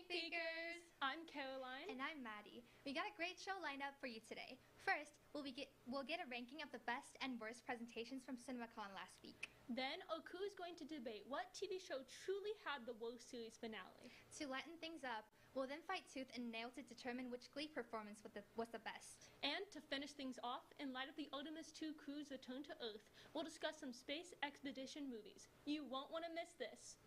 Sneak Peekers! I'm Caroline. And I'm Maddie. We got a great show lined up for you today. First, we'll get a ranking of the best and worst presentations from CinemaCon last week. Then, our crew is going to debate what TV show truly had the worst series finale. To lighten things up, we'll then fight tooth and nail to determine which Glee performance was the best. And to finish things off, in light of the Artemis 2 crew's return to Earth, we'll discuss some space expedition movies. You won't want to miss this.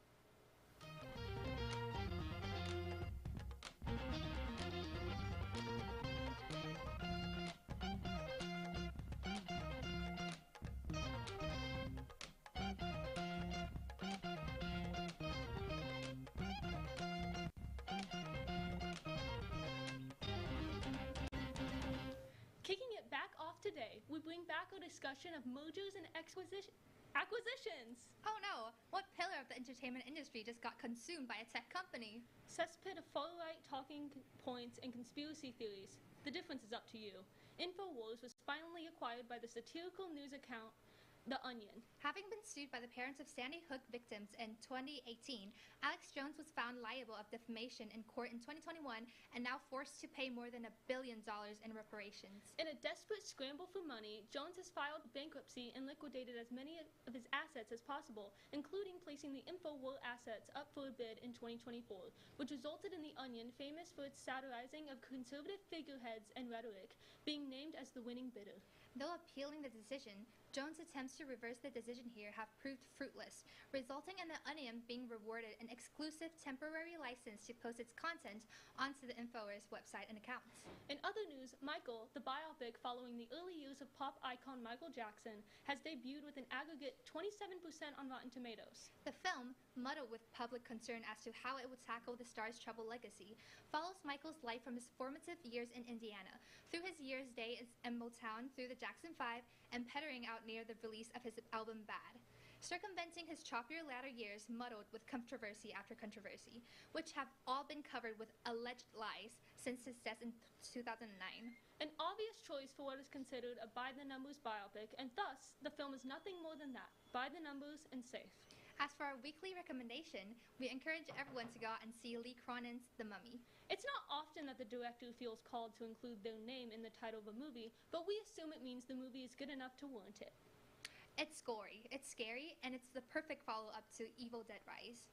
Kicking it back off today, we bring back a discussion of mergers and acquisitions. Oh no, what pillar of the entertainment industry just got consumed by a tech company? Cesspit of far-right talking points and conspiracy theories. The difference is up to you. InfoWars was finally acquired by the satirical news account The Onion. Having been sued by the parents of Sandy Hook victims in 2018, Alex Jones was found liable of defamation in court in 2021 and now forced to pay more than $1 billion in reparations. In a desperate scramble for money, Jones has filed bankruptcy and liquidated as many of his assets as possible, including placing the InfoWars assets up for a bid in 2024, which resulted in The Onion, famous for its satirizing of conservative figureheads and rhetoric, being named as the winning bidder. Though appealing the decision, Jones' attempts to reverse the decision here have proved fruitless, resulting in The Onion being rewarded an exclusive temporary license to post its content onto the InfoWars website and accounts. In other news, Michael, the biopic following the early years of pop icon Michael Jackson, has debuted with an aggregate 27% on Rotten Tomatoes. The film, muddled with public concern as to how it would tackle the star's troubled legacy, follows Michael's life from his formative years in Indiana, through his years days in Motown, through the Jackson 5, and pettering out near the release of his album Bad, circumventing his choppier latter years muddled with controversy after controversy, which have all been covered with alleged lies since his death in 2009. An obvious choice for what is considered a by-the-numbers biopic, and thus, the film is nothing more than that, by the numbers and safe. As for our weekly recommendation, we encourage everyone to go out and see Lee Cronin's The Mummy. It's not often that the director feels called to include their name in the title of a movie, but we assume it means the movie is good enough to warrant it. It's gory, it's scary, and it's the perfect follow-up to Evil Dead Rise.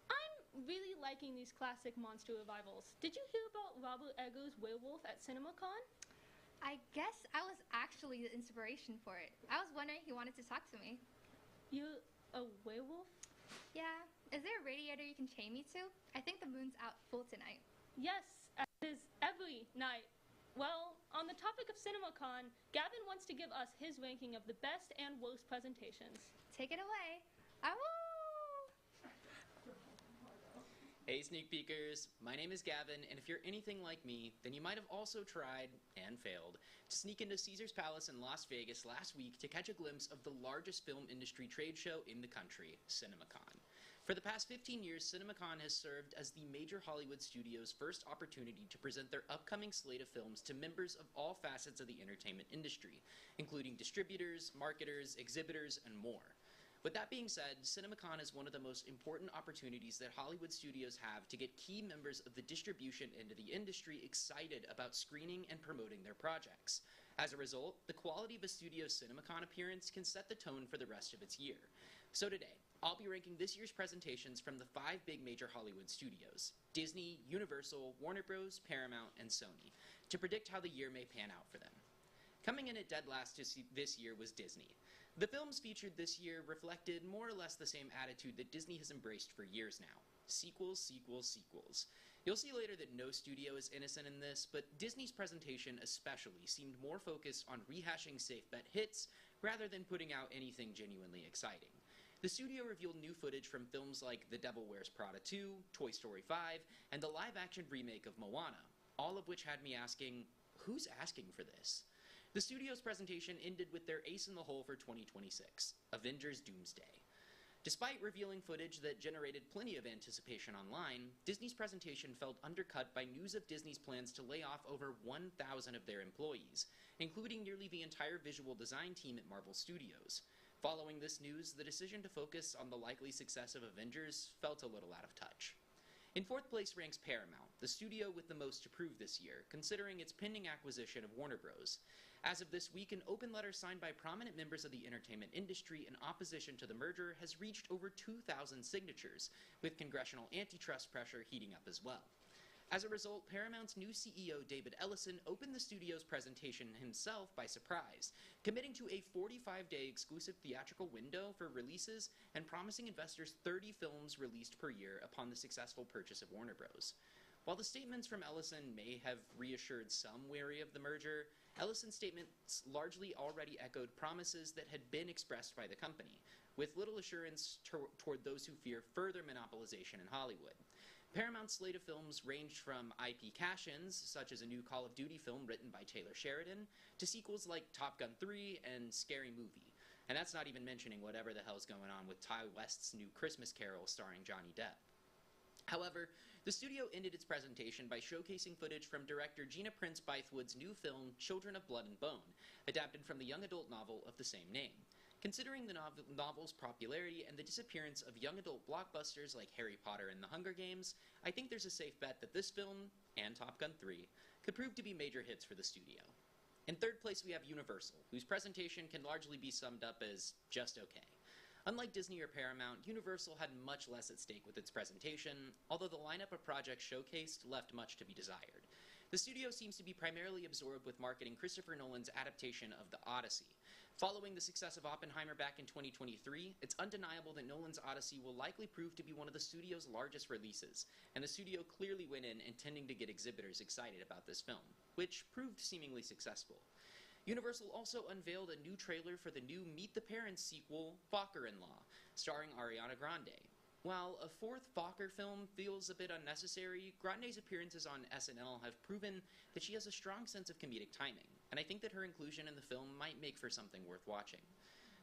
I'm really liking these classic monster revivals. Did you hear about Robert Eggers' Werewolf at CinemaCon? I guess I was actually the inspiration for it. I was wondering if he wanted to talk to me. You're a werewolf? Yeah. Is there a radiator you can chain me to? I think the moon's out full tonight. Yes, as is every night. Well, on the topic of CinemaCon, Gavin wants to give us his ranking of the best and worst presentations. Take it away. Awoo! Hey Sneak Peekers, my name is Gavin, and if you're anything like me, then you might have also tried, and failed, to sneak into Caesar's Palace in Las Vegas last week to catch a glimpse of the largest film industry trade show in the country, CinemaCon. For the past 15 years, CinemaCon has served as the major Hollywood studio's first opportunity to present their upcoming slate of films to members of all facets of the entertainment industry, including distributors, marketers, exhibitors, and more. With that being said, CinemaCon is one of the most important opportunities that Hollywood studios have to get key members of the distribution end of the industry excited about screening and promoting their projects. As a result, the quality of a studio's CinemaCon appearance can set the tone for the rest of its year. So today, I'll be ranking this year's presentations from the 5 big major Hollywood studios: Disney, Universal, Warner Bros., Paramount, and Sony, to predict how the year may pan out for them. Coming in at dead last this year was Disney. The films featured this year reflected more or less the same attitude that Disney has embraced for years now. Sequels, sequels, sequels. You'll see later that no studio is innocent in this, but Disney's presentation especially seemed more focused on rehashing safe bet hits rather than putting out anything genuinely exciting. The studio revealed new footage from films like The Devil Wears Prada 2, Toy Story 5, and the live-action remake of Moana, all of which had me asking, who's asking for this? The studio's presentation ended with their ace in the hole for 2026, Avengers Doomsday. Despite revealing footage that generated plenty of anticipation online, Disney's presentation felt undercut by news of Disney's plans to lay off over 1,000 of their employees, including nearly the entire visual design team at Marvel Studios. Following this news, the decision to focus on the likely success of Avengers felt a little out of touch. In fourth place ranks Paramount, the studio with the most to prove this year, considering its pending acquisition of Warner Bros. As of this week, an open letter signed by prominent members of the entertainment industry in opposition to the merger has reached over 2,000 signatures, with congressional antitrust pressure heating up as well. As a result, Paramount's new CEO, David Ellison, opened the studio's presentation himself by surprise, committing to a 45-day exclusive theatrical window for releases and promising investors 30 films released per year upon the successful purchase of Warner Bros. While the statements from Ellison may have reassured some wary of the merger, Ellison's statements largely already echoed promises that had been expressed by the company, with little assurance toward those who fear further monopolization in Hollywood. Paramount's slate of films ranged from IP cash-ins, such as a new Call of Duty film written by Taylor Sheridan, to sequels like Top Gun 3 and Scary Movie. And that's not even mentioning whatever the hell's going on with Ty West's new Christmas Carol starring Johnny Depp. However, the studio ended its presentation by showcasing footage from director Gina Prince Bythewood's new film, Children of Blood and Bone, adapted from the young adult novel of the same name. Considering the novel's popularity and the disappearance of young adult blockbusters like Harry Potter and The Hunger Games, I think there's a safe bet that this film, and Top Gun 3, could prove to be major hits for the studio. In third place, we have Universal, whose presentation can largely be summed up as just okay. Unlike Disney or Paramount, Universal had much less at stake with its presentation, although the lineup of projects showcased left much to be desired. The studio seems to be primarily absorbed with marketing Christopher Nolan's adaptation of The Odyssey. Following the success of Oppenheimer back in 2023, it's undeniable that Nolan's Odyssey will likely prove to be one of the studio's largest releases, and the studio clearly went in intending to get exhibitors excited about this film, which proved seemingly successful. Universal also unveiled a new trailer for the new Meet the Parents sequel, Focker-in-Law, starring Ariana Grande. While a fourth Focker film feels a bit unnecessary, Grande's appearances on SNL have proven that she has a strong sense of comedic timing, and I think that her inclusion in the film might make for something worth watching.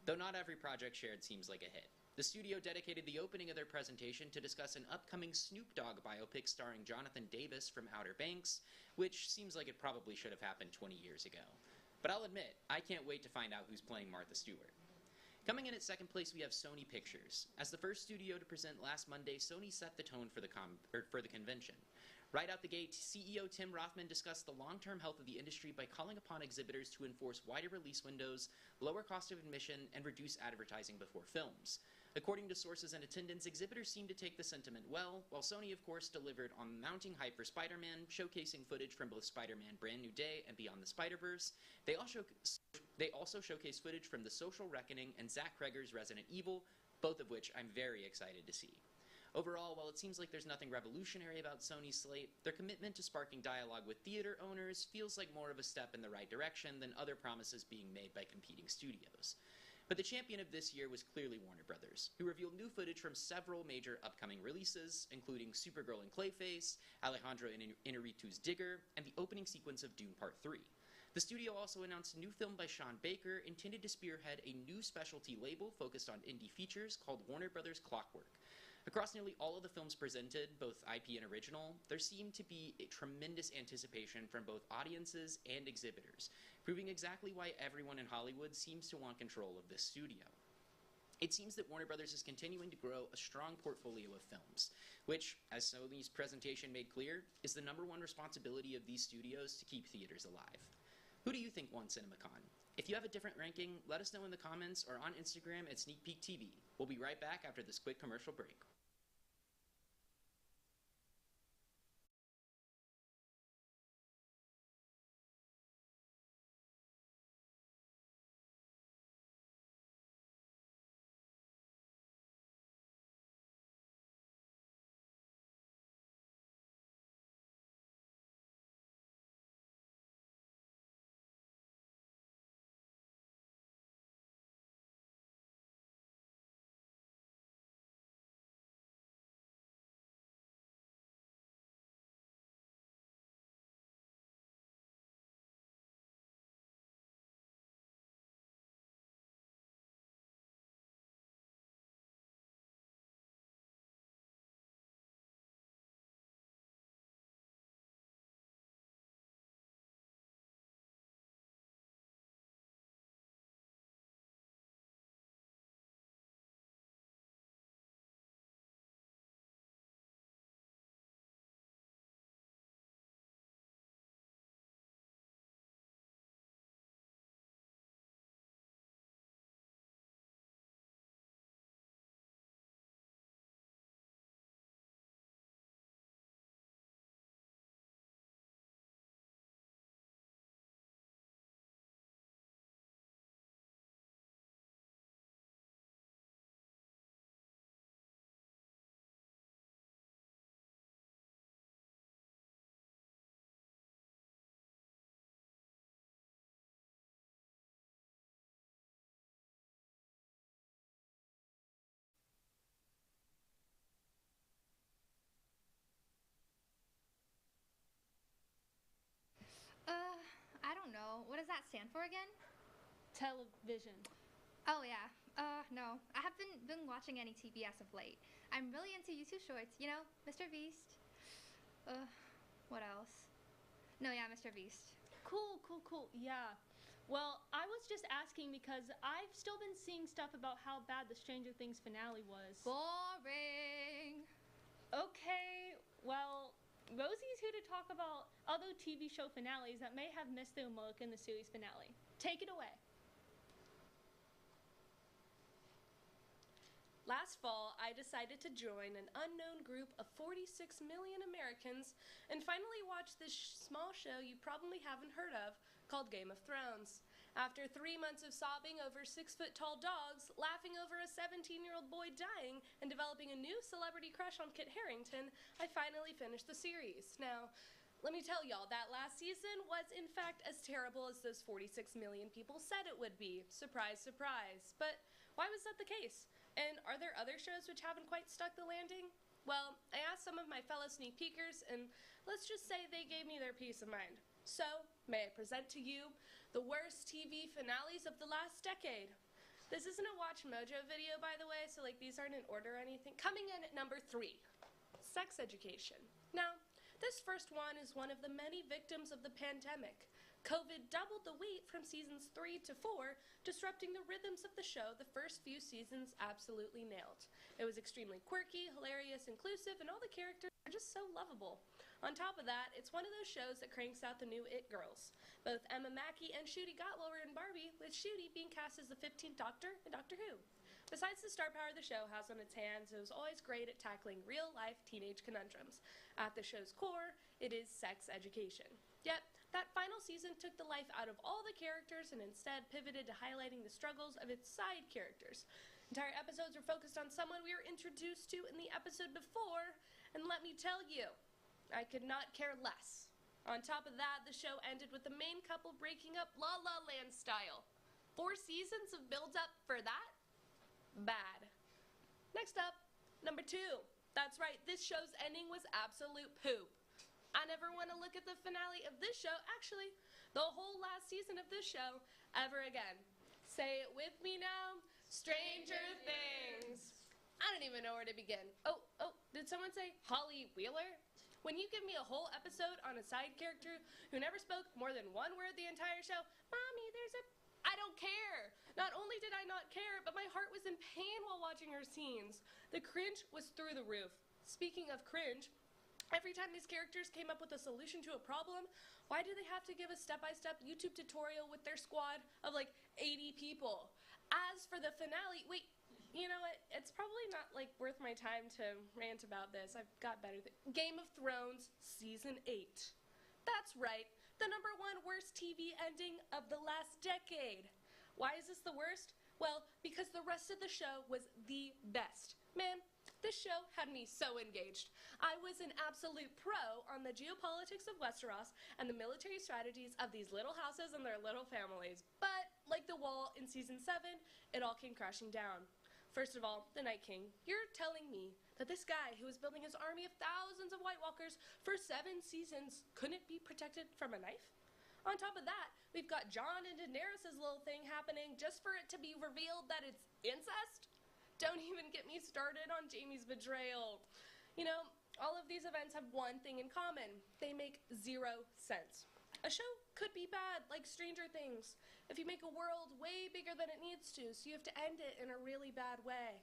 Though not every project shared seems like a hit. The studio dedicated the opening of their presentation to discuss an upcoming Snoop Dogg biopic starring Jonathan Davis from Outer Banks, which seems like it probably should have happened 20 years ago. But I'll admit, I can't wait to find out who's playing Martha Stewart. Coming in at second place, we have Sony Pictures. As the first studio to present last Monday, Sony set the tone for the convention. Right out the gate, CEO Tim Rothman discussed the long-term health of the industry by calling upon exhibitors to enforce wider release windows, lower cost of admission, and reduce advertising before films. According to sources in attendance, exhibitors seemed to take the sentiment well, while Sony, of course, delivered on mounting hype for Spider-Man, showcasing footage from both Spider-Man Brand New Day and Beyond the Spider-Verse. They also showcased footage from The Social Reckoning and Zach Cregger's Resident Evil, both of which I'm very excited to see. Overall, while it seems like there's nothing revolutionary about Sony's slate, their commitment to sparking dialogue with theater owners feels like more of a step in the right direction than other promises being made by competing studios. But the champion of this year was clearly Warner Bros., who revealed new footage from several major upcoming releases, including Supergirl and Clayface, Alejandro Inarritu's Digger, and the opening sequence of Dune Part 3. The studio also announced a new film by Sean Baker intended to spearhead a new specialty label focused on indie features called Warner Bros. Clockwork. Across nearly all of the films presented, both IP and original, there seemed to be a tremendous anticipation from both audiences and exhibitors, proving exactly why everyone in Hollywood seems to want control of this studio. It seems that Warner Bros. Is continuing to grow a strong portfolio of films, which, as Sony's presentation made clear, is the #1 responsibility of these studios to keep theaters alive. Who do you think won CinemaCon? If you have a different ranking, let us know in the comments or on Instagram at Sneak Peek TV. We'll be right back after this quick commercial break. no. What does that stand for again? Television. Oh, yeah. No. I haven't been watching any TV as of late. I'm really into YouTube Shorts, you know, Mr. Beast. What else? No, yeah, Mr. Beast. Cool. Yeah. Well, I was just asking because I've still been seeing stuff about how bad the Stranger Things finale was. Boring. Okay, well, Rosie's here to talk about other TV show finales that may have missed their mark in the series finale. Take it away. Last fall, I decided to join an unknown group of 46 million Americans and finally watch this small show you probably haven't heard of called Game of Thrones. After 3 months of sobbing over 6-foot-tall dogs, laughing over a 17-year-old boy dying, and developing a new celebrity crush on Kit Harington, I finally finished the series. Now, let me tell y'all, that last season was in fact as terrible as those 46 million people said it would be. Surprise, surprise. But why was that the case? And are there other shows which haven't quite stuck the landing? Well, I asked some of my fellow sneak peekers, and let's just say they gave me their peace of mind. So, may I present to you the worst TV finales of the last decade. This isn't a Watch Mojo video, by the way, so these aren't in order or anything. Coming in at number 3, Sex Education. Now, this first one is one of the many victims of the pandemic. COVID doubled the wait from seasons 3 to 4, disrupting the rhythms of the show the first few seasons absolutely nailed. It was extremely quirky, hilarious, inclusive, and all the characters are just so lovable. On top of that, it's one of those shows that cranks out the new It girls. Both Emma Mackey and Ncuti Gatwa were in Barbie, with Ncuti being cast as the 15th Doctor in Doctor Who. Besides the star power the show has on its hands, it was always great at tackling real-life teenage conundrums. At the show's core, it is sex education. Yet, that final season took the life out of all the characters and instead pivoted to highlighting the struggles of its side characters. Entire episodes were focused on someone we were introduced to in the episode before, and let me tell you, I could not care less. On top of that, the show ended with the main couple breaking up La La Land style. 4 seasons of build-up for that? Bad. Next up, number 2. That's right, this show's ending was absolute poop. I never want to look at the finale of this show, actually, the whole last season of this show, ever again. Say it with me now, Stranger Things. I don't even know where to begin. Oh, did someone say Holly Wheeler? When you give me a whole episode on a side character who never spoke more than one word the entire show, Mommy, I don't care. Not only did I not care, but my heart was in pain while watching her scenes. The cringe was through the roof. Speaking of cringe, every time these characters came up with a solution to a problem, why do they have to give a step-by-step YouTube tutorial with their squad of 80 people? As for the finale, wait, you know what? It's probably not worth my time to rant about this. I've got better things. Game of Thrones Season 8. That's right, the number 1 worst TV ending of the last decade. Why is this the worst? Well, because the rest of the show was the best. Man, this show had me so engaged. I was an absolute pro on the geopolitics of Westeros and the military strategies of these little houses and their little families. But, like the wall in Season 7, it all came crashing down. First of all, the Night King. You're telling me that this guy who was building his army of thousands of White Walkers for 7 seasons couldn't be protected from a knife? On top of that, we've got Jon and Daenerys' little thing happening just for it to be revealed that it's incest? Don't even get me started on Jaime's betrayal. You know, all of these events have one thing in common. They make 0 sense. A show could be bad, like Stranger Things, if you make a world way bigger than it needs to, so you have to end it in a really bad way.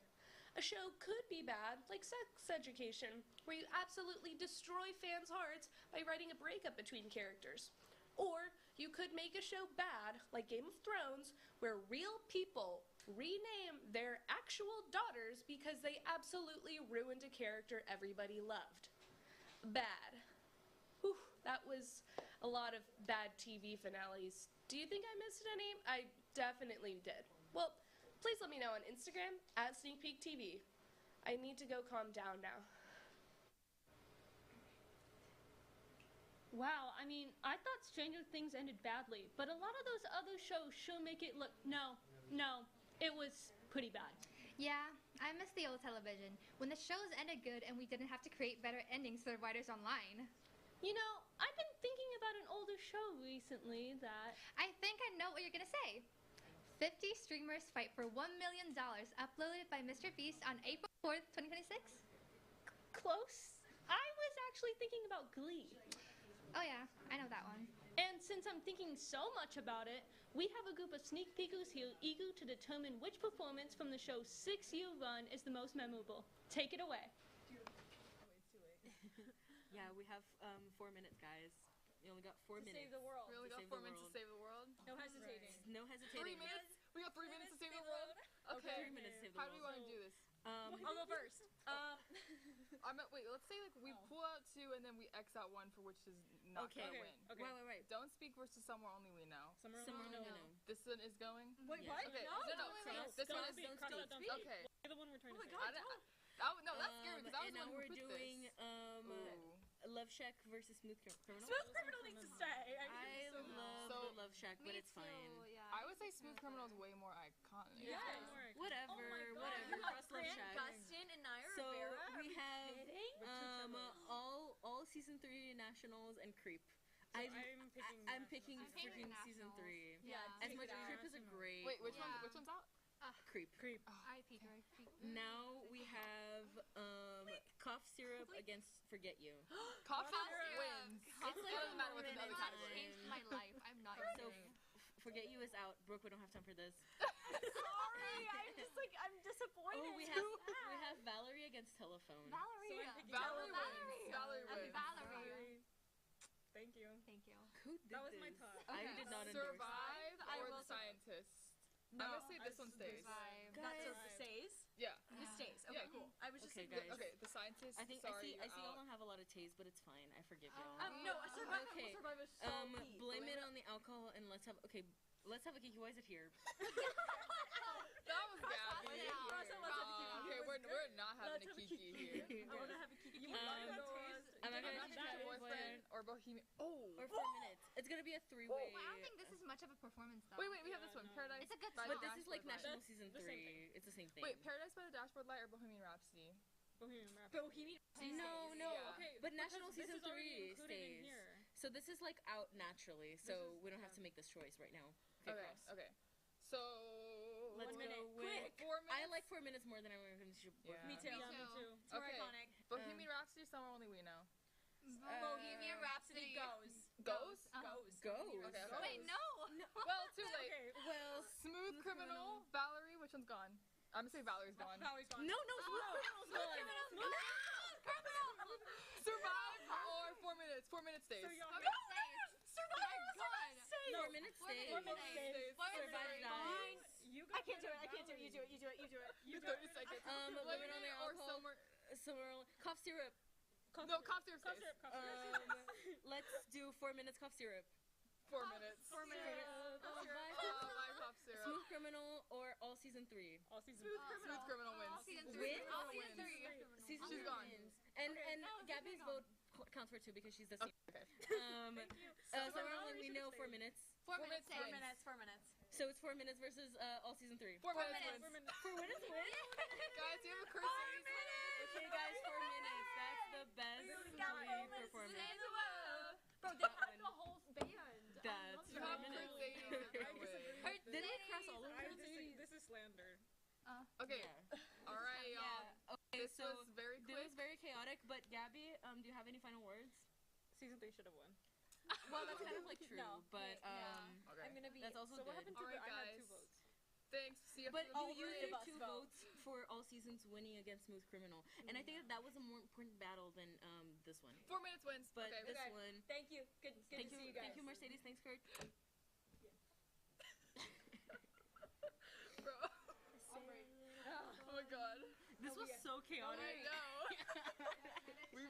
A show could be bad, like Sex Education, where you absolutely destroy fans' hearts by writing a breakup between characters. Or you could make a show bad, like Game of Thrones, where real people rename their actual daughters because they absolutely ruined a character everybody loved. Bad. Whew, that was a lot of bad TV finales. Do you think I missed any? I definitely did. Well, please let me know on Instagram @SneakPeekTV. I need to go calm down now. Wow, I mean, I thought Stranger Things ended badly, but a lot of those other shows sure make it look... No, it was pretty bad. Yeah, I miss the old television, when the shows ended good and we didn't have to create better endings for the writers online. You know, I've been thinking about an older the show recently that I think I know what you're gonna say. 50 streamers fight for $1 million, uploaded by Mr. Beast on April 4th, 2026. close. I was actually thinking about Glee. Oh yeah, I know that one. And since I'm thinking so much about it, we have a group of sneak peekers here eager to determine which performance from the show's 6-year run is the most memorable. Take it away. Yeah, we have 4 minutes, guys. We only got 4 minutes. Save the world. We only got 4 minutes to save the world. No hesitating. No 3 hesitating. minutes? We got 3 minutes to save the world? Okay. 3 minutes to save the How do we world. want to do this? I'll go first. Wait, let's say like we pull out 2 and then we X out 1 for which is not Okay. gonna win. Okay. Right. Don't speak versus somewhere only we know. Somewhere Somewhere along only the we know. This one is going. Wait, Yeah. what? Okay. No, No. This one is. Okay. The one we're trying Oh my to God, No, that's scary because I was and the now one we're who put doing this. Love Shack versus Smooth Criminal. Smooth criminal needs to stay. I love So- the Love Shack, but it's fine. Yeah. I would say Smooth Criminal is way more iconic. Yes. Whatever, Oh my God. whatever. Cross Love Grant Shack. Gustin and Naya So Rivera. we have Kidding? all season 3 nationals and Creep. I'm picking freaking season 3. Yeah, As take much it out. Creep is a great Wait, which Yeah. one's out? Creep. R.I.P. Greg. Now we have cough syrup against Forget You. Coffee syrup. wins. It's It like doesn't matter what the moment other in category time. is. Changed my life. I'm not So kidding. Forget You is out. Brooke, we don't have time for this. Sorry, I'm disappointed. Oh, we have Valerie against Telephone. Valerie. Valerie Valerie. wins. Valerie I'm wins. Valerie. Thank you. Thank you. Who did That was this? my top. I Okay. did not endorse. Survive I or will the scientist? No, I'm gonna say this one stays. Survive. That's Guys. what stays. Yeah. This stays. Okay, Yeah. cool. I was just Okay, thinking- guys. Okay, the scientist. I think sorry, I see y'all out. don't have a lot of taste, but it's fine. I forgive y'all. No, a survivor. Okay. Survivor is so key. Blame it on the alcohol and let's have a Kiki. Why is it here? That was Gabby. Yeah. Let's have a Kiki. Okay, It was we're not having Let's a have a Kiki Kiki. here. I want to have a Kiki. I'm not gonna Imagine try boyfriend or bohemian. Oh. or 4 minutes. It's gonna be a 3-way. Well, I don't think this is much of a performance though. Wait, we have this one. no. Paradise. It's a good by song. the But this is like Dashboard Light. national season the same 3. It's the same thing. Wait, Paradise by the Dashboard Light or Bohemian Rhapsody? Bohemian Rhapsody. Bohemian. No. Yeah. Okay, But because national this season is already 3 included in stays. here. So this is like out naturally. So we don't have to make this choice right now. Okay, Okay. cross. Okay. So Let's we'll go go with. 4 minutes. I like 4 minutes more than American Yeah. Me too. Yeah, me too. It's more Okay. iconic. Bohemian Rhapsody. Somewhere only we know. Bohemian Rhapsody goes. Goes? Goes. Okay. Wait, no. Well, too late. Okay. Well, Smooth Criminal. Valerie, which one's gone? I'm gonna say Valerie's gone. Valerie gone. no, Smooth Criminal's gone. Survive or 4 minutes. 4 minutes stays. So y'all What get- minutes stays? 4 minutes stays. 4 minutes stays. Survive dies. You I can't do it. I can't do it. You do it. You do it. You do it. You 30 seconds. Blame it on the or alcohol. somewhere. Cough syrup. No, cough syrup Cough stays. syrup, cough syrup. Let's do 4 minutes cough syrup. 4 minutes. 4 minutes. My cough syrup. Smooth Criminal or All Season 3. All season. Smooth Criminal wins. Season Win? 3. All season 3. Season She's 3 gone. wins. And Gabby's vote counts for 2 because she's the senior. Okay. Somewhere only we know 4 minutes. 4 minutes minutes. stays. 4 minutes. So it's 4 minutes versus All Season 3. 4 minutes. minutes. wins. 4 minutes win? Guys, you have a curse. Okay, guys, 4 minutes. That's the best got 4 Glee minutes. performance. Bro, they had the whole band. That's You 4 have minutes. Chris Did we cross all of I them? disagree. This is slander. Okay. All right, y'all. Yeah. Okay, This so was very it quick. was very chaotic, but Gabby, do you have any final words? Season 3 should have won. Well, that's kind of like true, No. but Okay. I'm gonna be. that's also So what good. happened to Alright, I had guys. 2 votes. Thanks. See you But for the you three used of us 2 vote. votes for All Seasons winning against Smooth Criminal, and I think that was a more important battle than this one. 4 minutes wins. But okay. this Okay. one, Thank you. Good thank to you, see you guys. thank you, Mercedes. Thanks, Kurt. Bro. Oh my god. This was so chaotic. I know.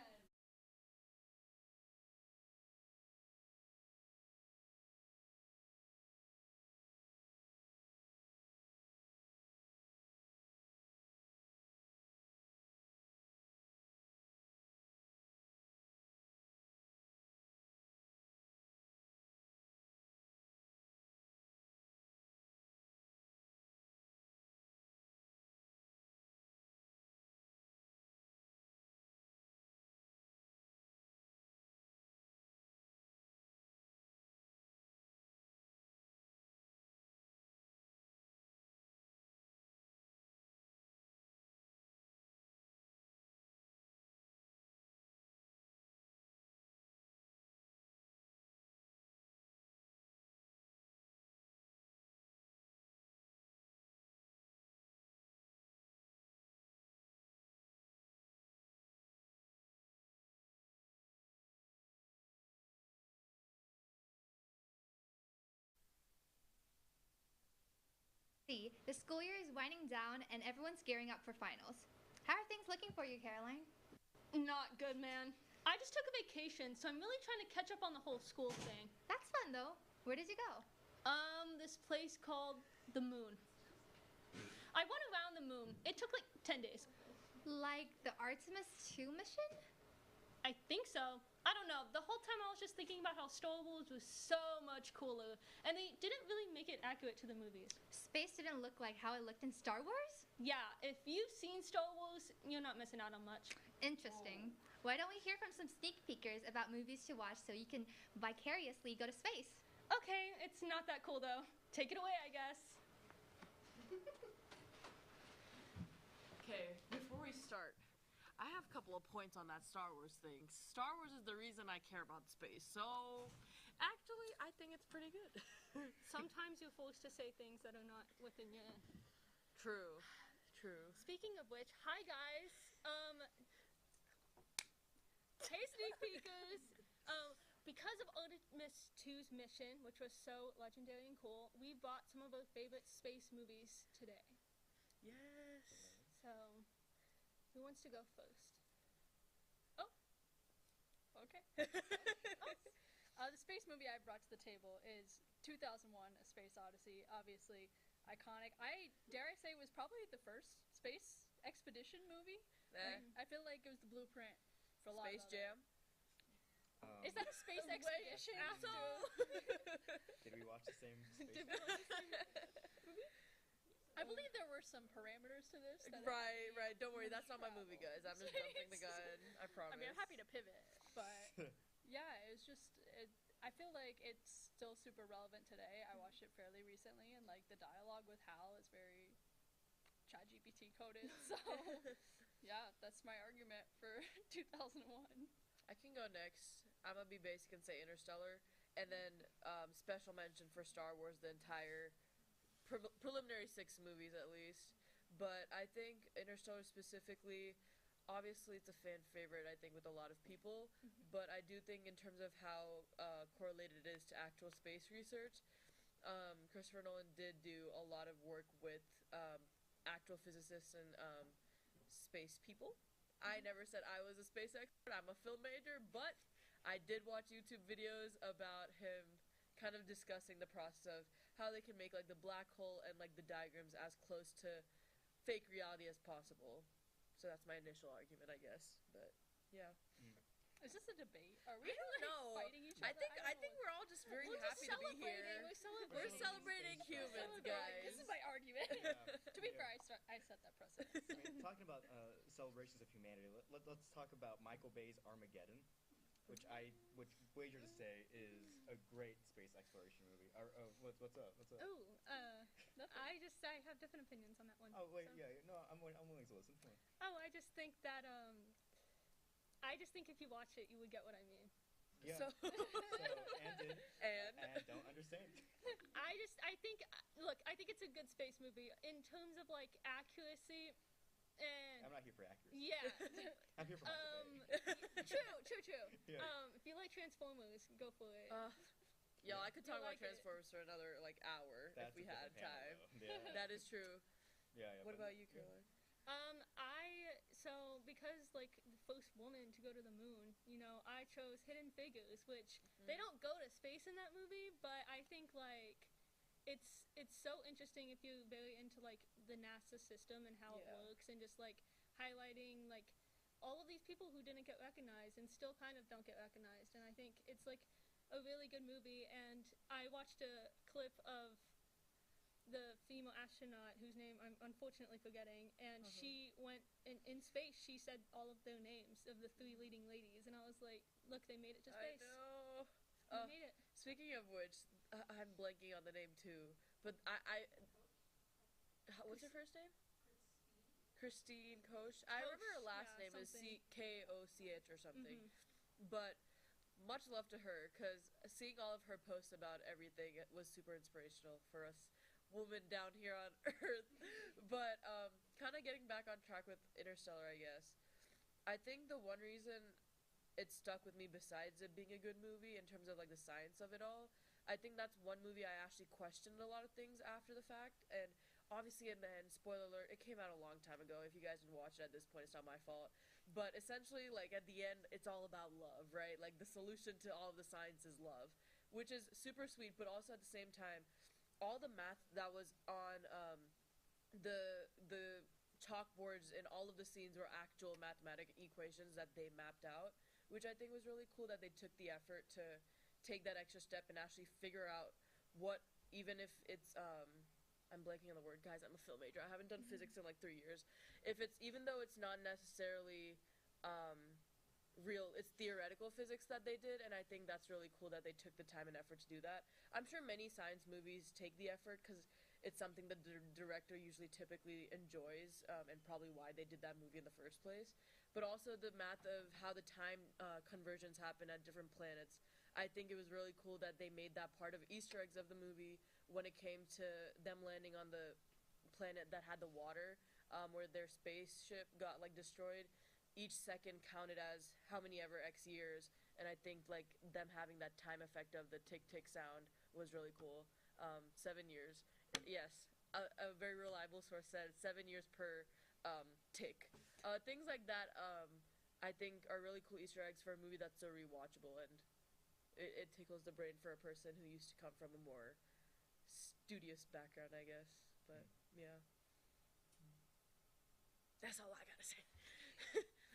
See, the school year is winding down and everyone's gearing up for finals. How are things looking for you, Caroline? Not good, man. I just took a vacation, so I'm really trying to catch up on the whole school thing. That's fun, though. Where did you go? This place called the Moon. I went around the moon. It took like 10 days. Like the Artemis 2 mission? I think so. I don't know. The whole time I was just thinking about how Star Wars was so much cooler, and they didn't really make it accurate to the movies. Space didn't look like how it looked in Star Wars? Yeah, if you've seen Star Wars, you're not missing out on much. Interesting. Why don't we hear from some sneak peekers about movies to watch so you can vicariously go to space? Okay, it's not that cool though. Take it away, I guess. Okay, before we start, I have a couple of points on that Star Wars thing. Star Wars is the reason I care about space, so actually, I think it's pretty good. Sometimes you're forced to say things that are not within your... True. Speaking of which, hi guys. Hey sneak peekers. Because of Artemis 2's mission, which was so legendary and cool, we bought some of our favorite space movies today. Yes. So, who wants to go first? Oh. Okay. The space movie I brought to the table is 2001: A Space Odyssey. Obviously iconic. Dare I say, was probably the first space expedition movie. I feel like it was the blueprint for a lot Space of Jam. Is that a space expedition? Did we watch the same space? I believe there were some parameters to this. Right. Don't worry, that's not my movie, guys. I'm just jumping the gun. I promise. I mean, I'm happy to pivot, but yeah, it's just. I feel like it's still super relevant today. I watched it fairly recently, and like the dialogue with Hal is very ChatGPT coded. So yeah, that's my argument for 2001. I can go next. I'm gonna be basic and say Interstellar, and then special mention for Star Wars, the entire preliminary 6 movies at least. But I think Interstellar specifically, obviously it's a fan favorite, I think, with a lot of people. But I do think in terms of how correlated it is to actual space research, Christopher Nolan did do a lot of work with actual physicists and space people. I never said I was a space expert. I'm a film major, but I did watch YouTube videos about him kind of discussing the process of how they can make like the black hole and like the diagrams as close to fake reality as possible. So that's my initial argument, I guess. But yeah. Is this a debate? Are we I don't know. fighting each other? I think we're all just very happy to be here. We're celebrating humans, guys. This is my argument. Yeah. To be fair, I set that precedent. I mean, talking about celebrations of humanity, let's talk about Michael Bay's Armageddon, which I would wager to say is a great space exploration movie. What's up? Ooh, I have different opinions on that one. Oh wait, so. yeah, no, I'm willing to listen. Come on. Oh, I just think that if you watch it, you would get what I mean. Yeah. So and don't understand. I think it's a good space movie in terms of like accuracy. I'm not here for accuracy. Yeah. I'm here for Michael Bay. True. Yeah. If you like Transformers, go for it. Yo, I could talk about like it. Transformers for another like hour That's if we a had different time. panel, though. That is true. Yeah. What about you, Caroline? Because like the first woman to go to the moon, I chose Hidden Figures, which they don't go to space in that movie, but I think like it's so interesting if you're very into like the NASA system and how it works, and just like highlighting like all of these people who didn't get recognized and still kind of don't get recognized. And I think it's like a really good movie. And I watched a clip of the female astronaut whose name I'm unfortunately forgetting, and she went in space. She said all of their names of the 3 leading ladies, and I was like, look, they made it to space. I know. They made it. Speaking of which, I'm blanking on the name too, but what's her first name? Christine Koch. I remember her last name is Koch or something. But much love to her, because seeing all of her posts about everything, it was super inspirational for us women down here on Earth. But kind of getting back on track with Interstellar, I guess. I think the one reason it stuck with me, besides it being a good movie in terms of like the science of it all, I think that's one movie I actually questioned a lot of things after the fact. And obviously in the end, spoiler alert, it came out a long time ago. If you guys didn't watch it at this point, it's not my fault. But essentially, like, at the end, it's all about love, right? Like, the solution to all of the science is love, which is super sweet, but also at the same time, all the math that was on the chalkboards in all of the scenes were actual mathematic equations that they mapped out, which I think was really cool that they took the effort to take that extra step and actually figure out what, even if it's I'm blanking on the word, guys, I'm a film major, I haven't done physics in like 3 years. If it's, even though it's not necessarily real, it's theoretical physics that they did, and I think that's really cool that they took the time and effort to do that. I'm sure many science movies take the effort because it's something that the director usually typically enjoys, and probably why they did that movie in the first place. But also the math of how the time conversions happen at different planets. I think it was really cool that they made that part of Easter eggs of the movie when it came to them landing on the planet that had the water, where their spaceship got like destroyed. Each second counted as how many ever X years, and I think like them having that time effect of the tick tick sound was really cool. 7 years, yes, a very reliable source said 7 years per tick. Things like that, I think are really cool Easter eggs for a movie that's so rewatchable, and it tickles the brain for a person who used to come from a more studious background, I guess. But yeah, that's all I gotta say.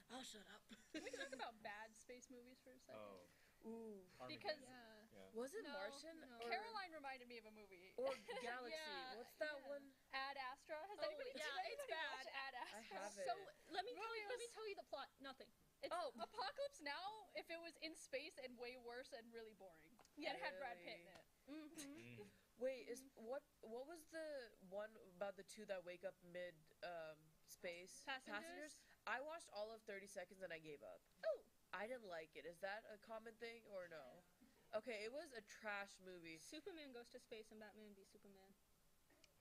I'll shut up. Can we talk about bad space movies for a second? Oh. Ooh. Because Yeah. Was it No, Martian? no. Or, Caroline reminded me of a movie. or Galaxy? Yeah, What's that yeah. one? Ad Astra. Has Oh, anybody, yeah, does it's anybody bad. watch Ad I Astra? haven't. So let me Really tell you the plot. Nothing. It's Oh. Apocalypse Now if it was in space and way worse and really boring. Yet it had Brad Pitt in it. Wait, is what was the one about the two that wake up mid space? Passengers? I watched all of 30 seconds and I gave up. Oh. I didn't like it. Is that a common thing or no? Okay, it was a trash movie. Superman goes to space and Batman be Superman.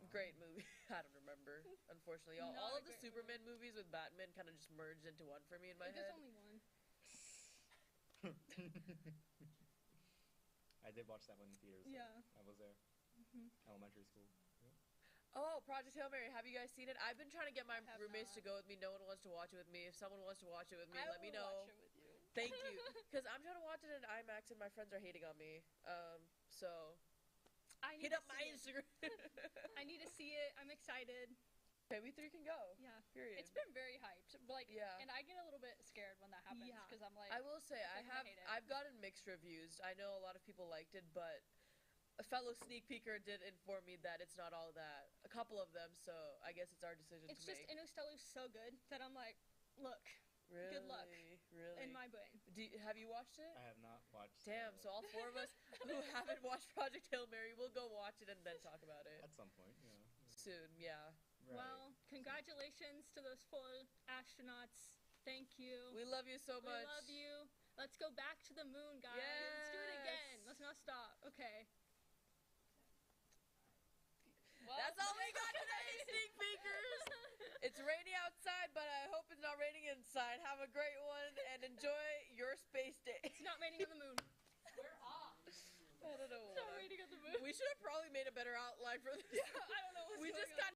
Great movie. I don't remember, unfortunately. All Not a of the great Superman movies with Batman kind of just merged into one for me in my There's head. only one. I did watch that one in theaters. Yeah. I was there. Elementary school. Oh, Project Hail Mary. Have you guys seen it? I've been trying to get my Have roommates not. to go with me. No one wants to watch it with me. If someone wants to watch it with me, I let me will know. watch it with you. Thank you. Because I'm trying to watch it in IMAX and my friends are hating on me. So I need hit to up my see it. Instagram. I need to see it. I'm excited. Okay, we three can go. Yeah. Period. It's been very hyped. Like, Yeah. and I get a little bit scared when that happens Yeah. because I'm like, I will say I'm gonna hate it. I've gotten mixed reviews. I know a lot of people liked it, but a fellow sneak peeker did inform me that it's not all that. A couple of them, so I guess it's our decision It's to just make. Interstellar's so good that I'm like, look, Really? good luck. Really? in my brain. Have you watched it? I have not watched. Damn, so all four of us who haven't watched Project Hail Mary will go watch it and then talk about it At some point, yeah. soon. Yeah. Right. Well, congratulations to those 4 astronauts. Thank you. We love you so We much. love you. Let's go back to the moon, guys. Let's do it again. Yes. Let's not stop. Okay. That's all we got today, sneak peekers. It's rainy outside, but I hope it's not raining inside. Have a great one and enjoy your space day. It's not raining on the moon. I don't know. It's not raining on the moon. We should have probably made a better outline for this. I don't know what's We going just on. got